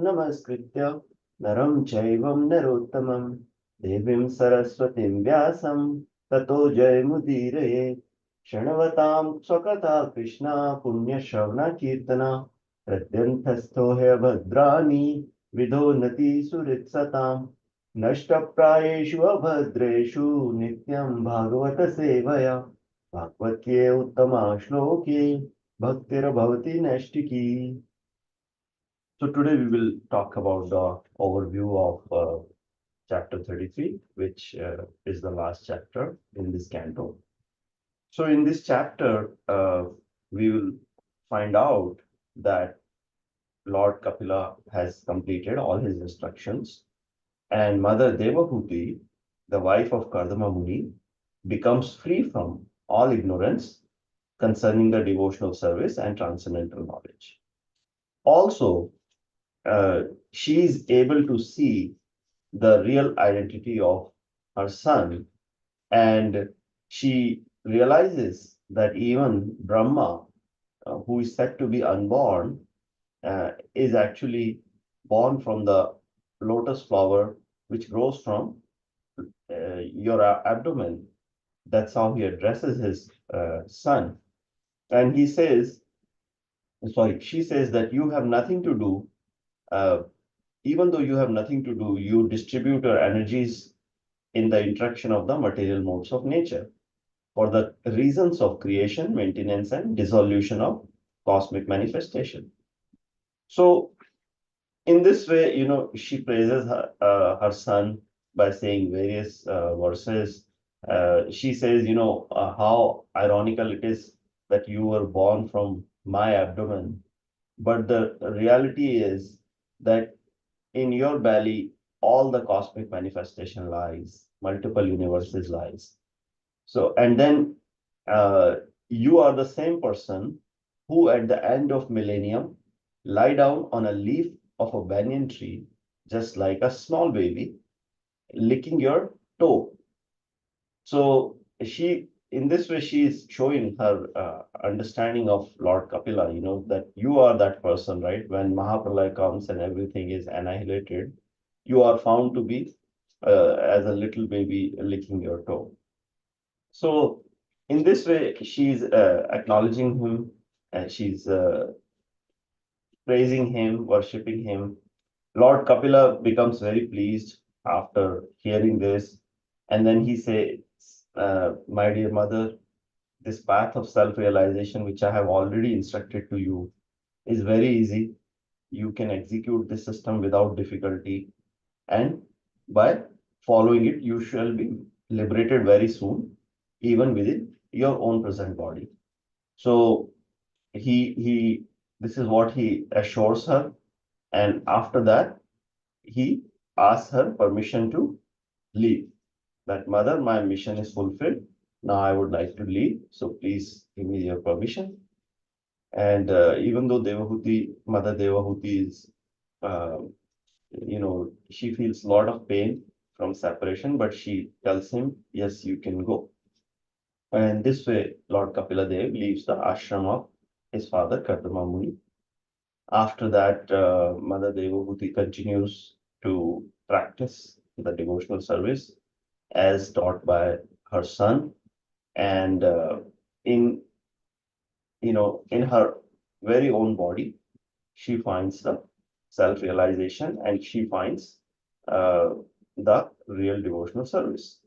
namaskritya naram chaivam narottamam devim saraswatim vyasam tato jayamudiraye shanavatam swakatha krishna punya shravana kirtana pradyanthasto he bhadrani vidonati suritsatam नष्टप्रायेषु अभद्रेषु नित्यं भागवत सेवया भागवत्ये उत्तमा श्लोके bhaktirabhavati naistiki. So today we will talk about the overview of chapter 33, which is the last chapter in this canto. So in this chapter, we will find out that Lord Kapila has completed all his instructions, and Mother Devahuti, the wife of Kardama Muni, becomes free from all ignorance concerning the devotional service and transcendental knowledge. Also, she is able to see the real identity of her son, and she realizes that even Brahma, who is said to be unborn, is actually born from the lotus flower which grows from your abdomen. That's how he addresses his son. And he says, sorry, she says that you have nothing to do, uh, even though you have nothing to do, you distribute your energies in the interaction of the material modes of nature for the reasons of creation, maintenance, and dissolution of cosmic manifestation. So, in this way, she praises her son by saying various verses. She says, how ironical it is that you were born from my abdomen. But the reality is that in your belly, all the cosmic manifestation lies, multiple universes lies. So, and then you are the same person who at the end of millennium lie down on a leaf of a banyan tree, just like a small baby, licking your toe. So in this way, she is showing her understanding of Lord Kapila, that you are that person, right? When Mahapralaya comes and everything is annihilated, you are found to be as a little baby licking your toe. So in this way, she's acknowledging him, and she's praising him, worshipping him. Lord Kapila becomes very pleased after hearing this, and then he says, "My dear mother, this path of self-realization, which I have already instructed to you, is very easy. You can execute this system without difficulty, and by following it, you shall be liberated very soon, even within your own present body." So he this is what he assures her, and after that he asks her permission to leave. That mother, my mission is fulfilled. Now I would like to leave, so please give me your permission. And even though Devahuti, Mother Devahuti is, uh, she feels a lot of pain from separation, but she tells him, yes, you can go. And this way, Lord Kapila Dev leaves the ashram of his father, Kardama Muni. After that, Mother Devahuti continues to practice the devotional service as taught by her son, and in in her very own body, she finds the self-realization, and she finds uh, the real devotional service.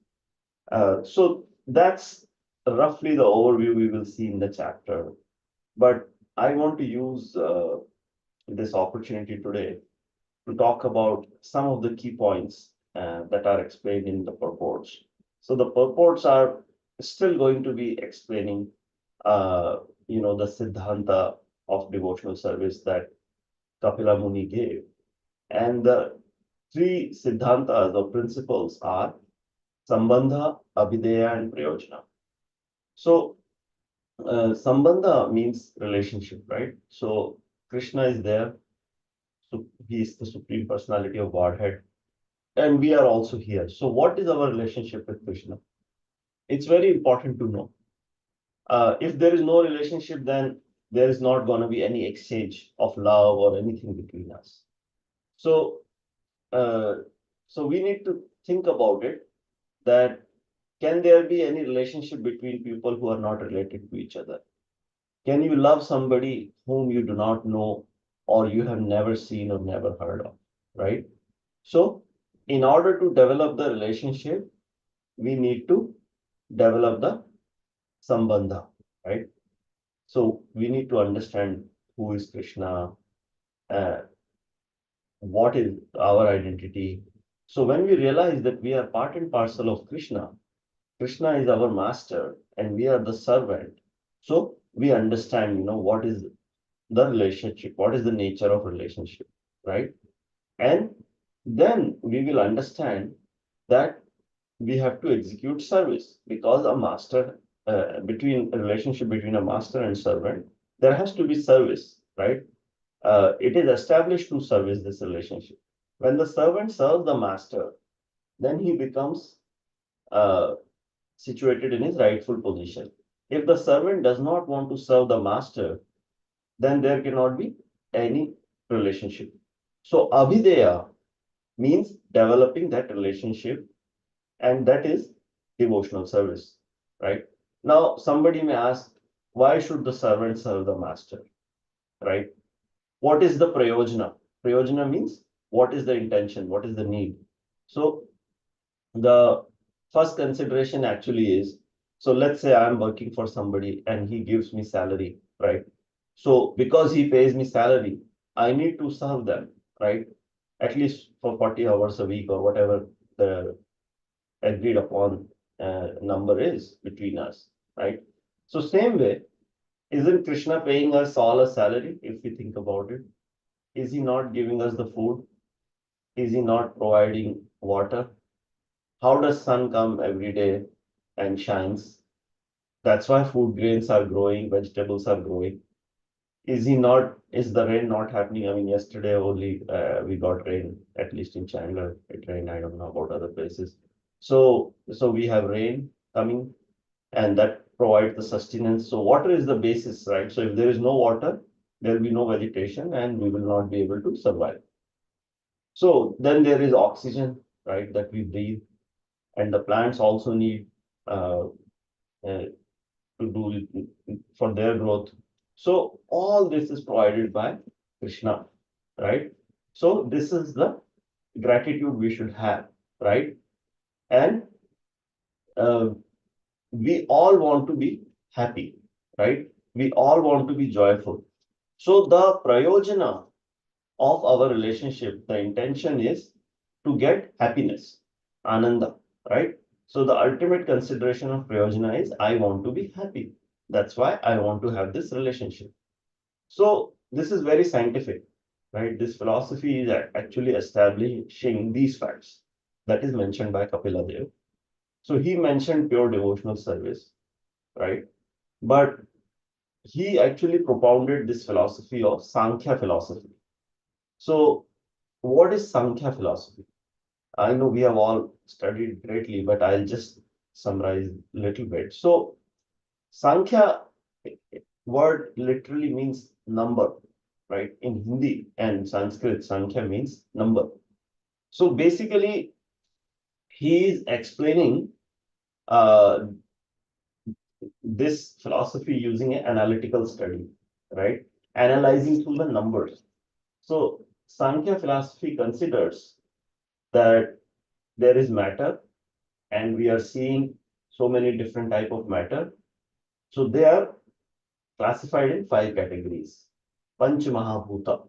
So that's roughly the overview we will see in the chapter. But I want to use this opportunity today to talk about some of the key points that are explained in the purports. So the purports are still going to be explaining, the Siddhanta of devotional service that Kapila Muni gave. And the three Siddhantas or principles are Sambandha, Abhideya, and Prayojana. So Sambandha means relationship, right? So Krishna is there. So he is the Supreme Personality of Godhead, and we are also here. So what is our relationship with Krishna? It's very important to know. If there is no relationship, then there is not going to be any exchange of love or anything between us. So, so we need to think about it, that can there be any relationship between people who are not related to each other? Can you love somebody whom you do not know or you have never seen or never heard of, right? So, in order to develop the relationship, we need to develop the sambandha, right? So, we need to understand who is Krishna, uh, what is our identity. So, when we realize that we are part and parcel of Krishna, Krishna is our master and we are the servant. So, we understand, what is the relationship, what is the nature of relationship, right? And then we will understand that we have to execute service, because a master, between a relationship between a master and servant, there has to be service, right? It is established to service this relationship. When the servant serves the master, then he becomes uh, situated in his rightful position. If the servant does not want to serve the master, then there cannot be any relationship. So abhideya means developing that relationship, and that is devotional service, right? Now, somebody may ask, why should the servant serve the master, right? What is the prayojana? Prayojana means what is the intention, what is the need. So the first consideration actually is, so let's say I'm working for somebody and he gives me salary, right? So because he pays me salary, I need to serve them, right? At least for 40 hours a week or whatever the agreed upon number is between us, right? So same way, isn't Krishna paying us all a salary if we think about it? Is he not giving us the food? Is he not providing water? How does sun come every day and shines? That's why food grains are growing, vegetables are growing. Is he not, is the rain not happening? I mean, yesterday only we got rain, at least in Chandler. It rained, I don't know about other places. So we have rain coming, and that provides the sustenance. So water is the basis, right? So if there is no water, there will be no vegetation and we will not be able to survive. So then there is oxygen, right, that we breathe, and the plants also need uh, uh, to do for their growth. So all this is provided by Krishna, right? So this is the gratitude we should have, right? And uh, we all want to be happy, right? We all want to be joyful. So the prayojana of our relationship, the intention is to get happiness, ananda, right? So the ultimate consideration of prayojana is I want to be happy. That's why I want to have this relationship. So this is very scientific, right? This philosophy is actually establishing these facts that is mentioned by Kapila Dev. So he mentioned pure devotional service, right? But he actually propounded this philosophy of Sankhya philosophy. So what is Sankhya philosophy? I know we have all studied greatly, but I'll just summarize a little bit. So Sankhya word literally means number, right? In Hindi and Sanskrit, Sankhya means number. So basically, he is explaining uh, this philosophy using an analytical study, right? Analyzing through the numbers. So Sankhya philosophy considers that there is matter and we are seeing so many different type of matter. So they are classified in 5 categories. Panch Mahabhuta.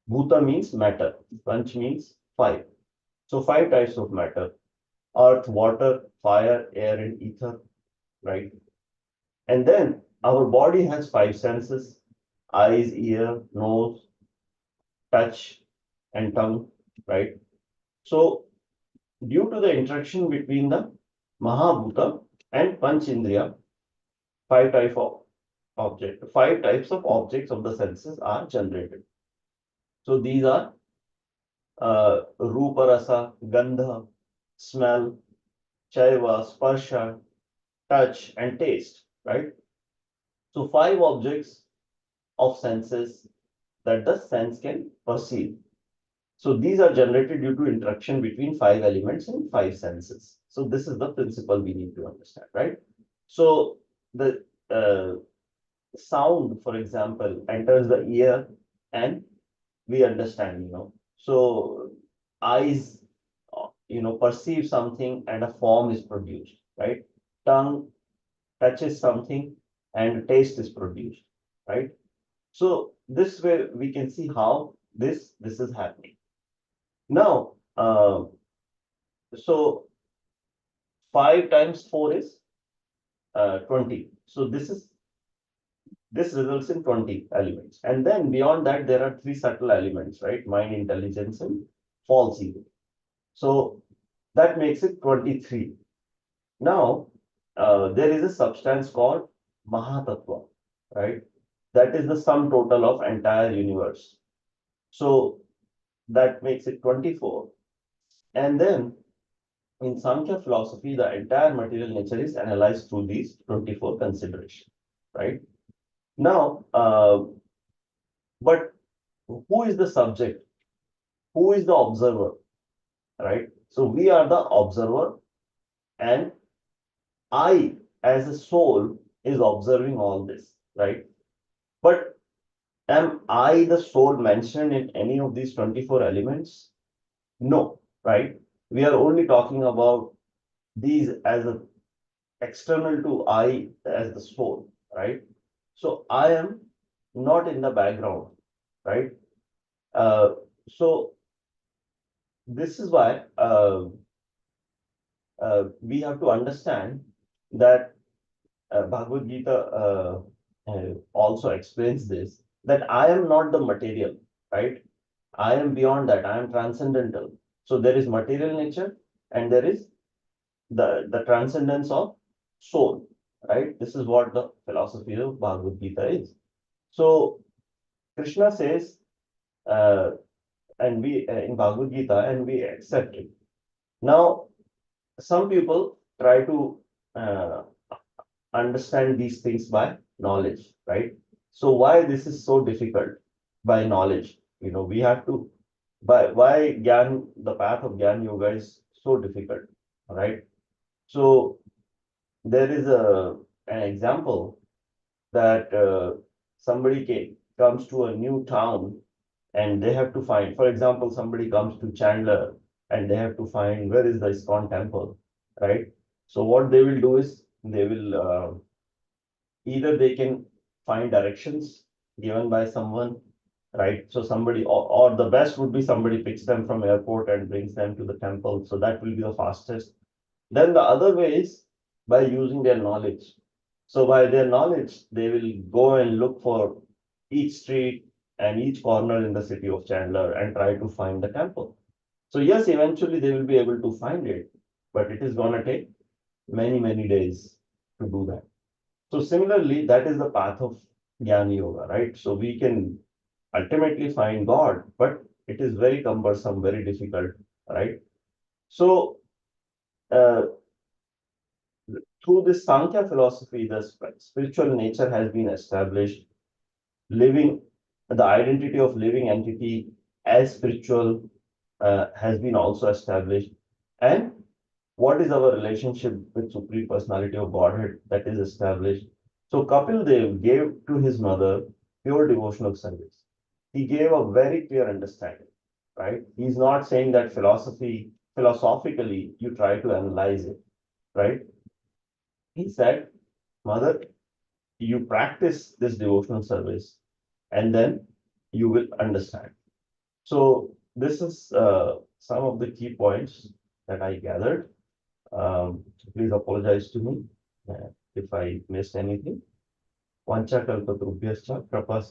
Bhuta means matter. Panch means 5. So 5 types of matter: earth, water, fire, air, and ether, right? And then our body has 5 senses: eyes, ear, nose, touch, and tongue, right? So due to the interaction between the Mahabhuta and Panchindriya, 5 types of objects of the senses are generated. So these are Rupa Rasa, Gandha, smell, Chaiva, Sparsha, touch, and taste, right? So 5 objects of senses that the sense can perceive. So these are generated due to interaction between 5 elements and 5 senses. So this is the principle we need to understand, right? So the sound, for example, enters the ear and we understand, So eyes, perceive something and a form is produced, right? Tongue touches something and taste is produced, right? So this way we can see how this is happening. Now, so 5 times 4 is 20. So this results in 20 elements. And then beyond that, there are 3 subtle elements, right? Mind, intelligence, and false ego. So that makes it 23. Now, there is a substance called Mahatattva, right? That is the sum total of entire universe. So that makes it 24. And then in Sankhya philosophy, the entire material nature is analyzed through these 24 considerations, right? Now, but who is the subject? Who is the observer, right? So we are the observer, and I, as a soul, is observing all this, right? But am I the soul mentioned in any of these 24 elements? No, right? We are only talking about these as a external to I as the soul, right? So I am not in the background, right? Uh, so this is why we have to understand that Bhagavad Gita also explains this, that I am not the material, right? I am beyond that. I am transcendental. So there is material nature and there is the transcendence of soul, right? This is what the philosophy of Bhagavad Gita is. So Krishna says, uh, and we in Bhagavad Gita, and we accept it. Now, some people try to uh, understand these things by knowledge, right? So why this is so difficult by knowledge? We have to, by why Gyan, the path of Gyan Yoga is so difficult, right? So there is an example that somebody comes to a new town and they have to find, for example, somebody comes to Chandler and they have to find where is the ISKCON temple, right? So what they will do is they will either they can find directions given by someone, right? So somebody, or the best would be somebody picks them from airport and brings them to the temple. So that will be the fastest. Then the other way is by using their knowledge. So by their knowledge, they will go and look for each street and each corner in the city of Chandler and try to find the temple. So yes, eventually they will be able to find it, but it is gonna take many, many days to do that. So similarly, that is the path of Jnana Yoga, right? So we can ultimately find God, but it is very cumbersome, very difficult, right? So uh, through this Sankhya philosophy, the spiritual nature has been established. Living, the identity of living entity as spiritual has been also established. And what is our relationship with Supreme Personality of Godhead, that is established. So Kapil Dev gave to his mother pure devotional service. He gave a very clear understanding, right? He's not saying that philosophically, you try to analyze it, right? He said, Mother, you practice this devotional service and then you will understand. So this is some of the key points that I gathered. Please apologize to me if I missed anything. Vancha kalpatrubhyascha krapa